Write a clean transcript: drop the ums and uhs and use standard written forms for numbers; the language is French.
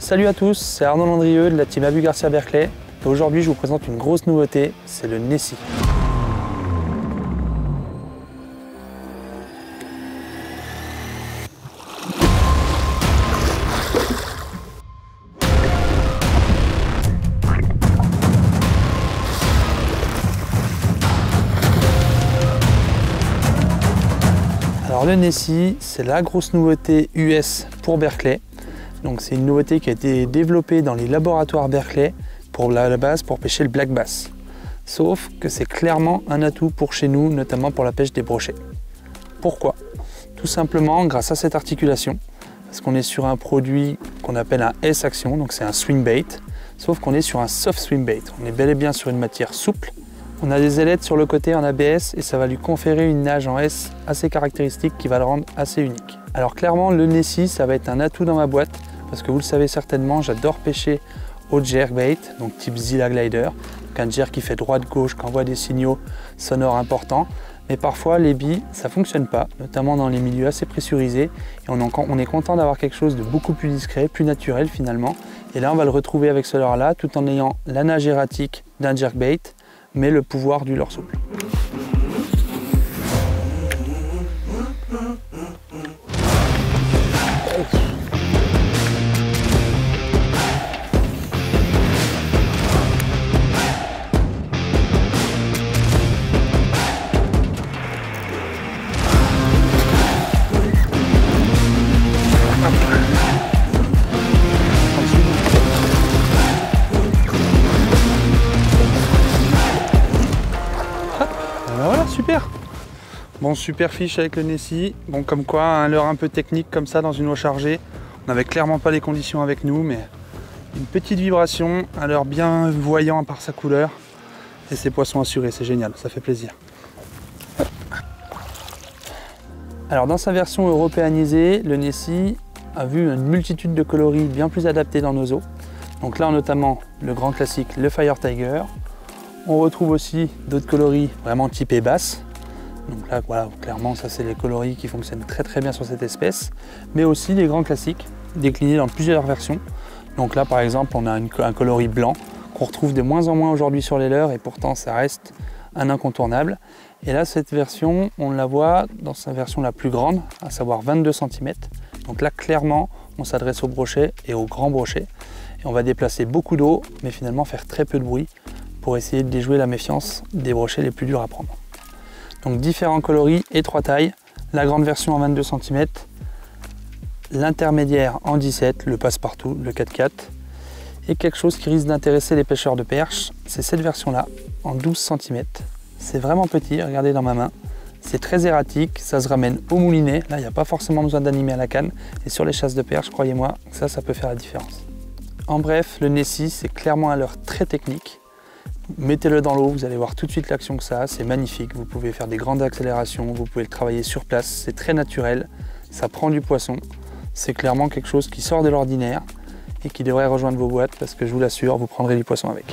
Salut à tous, c'est Arnaud Landrieux de la team Abu Garcia Berkeley et aujourd'hui je vous présente une grosse nouveauté, c'est le Nessie. Alors le Nessie, c'est la grosse nouveauté US pour Berkeley. Donc c'est une nouveauté qui a été développée dans les laboratoires Berkeley pour la base pour pêcher le black bass. Sauf que c'est clairement un atout pour chez nous, notamment pour la pêche des brochets. Pourquoi? Tout simplement grâce à cette articulation, parce qu'on est sur un produit qu'on appelle un S-action, donc c'est un swim bait, sauf qu'on est sur un soft swim bait. On est bel et bien sur une matière souple. On a des ailettes sur le côté en ABS et ça va lui conférer une nage en S assez caractéristique qui va le rendre assez unique. Alors clairement le Nessie ça va être un atout dans ma boîte parce que vous le savez certainement, j'adore pêcher au jerkbait, donc type Zilla Glider, donc un jerk qui fait droite-gauche, qui envoie des signaux sonores importants. Mais parfois les billes ça ne fonctionne pas, notamment dans les milieux assez pressurisés et on est content d'avoir quelque chose de beaucoup plus discret, plus naturel finalement. Et là on va le retrouver avec ce leurre là tout en ayant la nage erratique d'un jerkbait mais le pouvoir du leurre souple. Voilà, super. Bon, super fiche avec le Nessie. Bon, comme quoi, un leurre un peu technique comme ça dans une eau chargée. On n'avait clairement pas les conditions avec nous, mais une petite vibration, un leurre bien voyant par sa couleur. Et ses poissons assurés, c'est génial, ça fait plaisir. Alors, dans sa version européanisée, le Nessie a vu une multitude de coloris bien plus adaptés dans nos eaux. Donc là, notamment, le grand classique, le Fire Tiger. On retrouve aussi d'autres coloris vraiment typés basse. Donc là, voilà, clairement, ça c'est les coloris qui fonctionnent très bien sur cette espèce. Mais aussi les grands classiques, déclinés dans plusieurs versions. Donc là, par exemple, on a un coloris blanc qu'on retrouve de moins en moins aujourd'hui sur les leurres et pourtant ça reste un incontournable. Et là, cette version, on la voit dans sa version la plus grande, à savoir 22 cm. Donc là, clairement, on s'adresse aux brochets et aux grands brochets. Et on va déplacer beaucoup d'eau, mais finalement faire très peu de bruit, pour essayer de déjouer la méfiance des brochets les plus durs à prendre. Donc différents coloris et 3 tailles, la grande version en 22 cm, l'intermédiaire en 17, le passe-partout, le 4x4, et quelque chose qui risque d'intéresser les pêcheurs de perche, c'est cette version-là, en 12 cm. C'est vraiment petit, regardez dans ma main, c'est très erratique, ça se ramène au moulinet, là il n'y a pas forcément besoin d'animer à la canne, et sur les chasses de perche, croyez-moi, ça peut faire la différence. En bref, le Nessie, c'est clairement un leurre très technique. Mettez-le dans l'eau, vous allez voir tout de suite l'action que ça a, c'est magnifique. Vous pouvez faire des grandes accélérations, vous pouvez le travailler sur place, c'est très naturel, ça prend du poisson. C'est clairement quelque chose qui sort de l'ordinaire et qui devrait rejoindre vos boîtes parce que je vous l'assure, vous prendrez du poisson avec.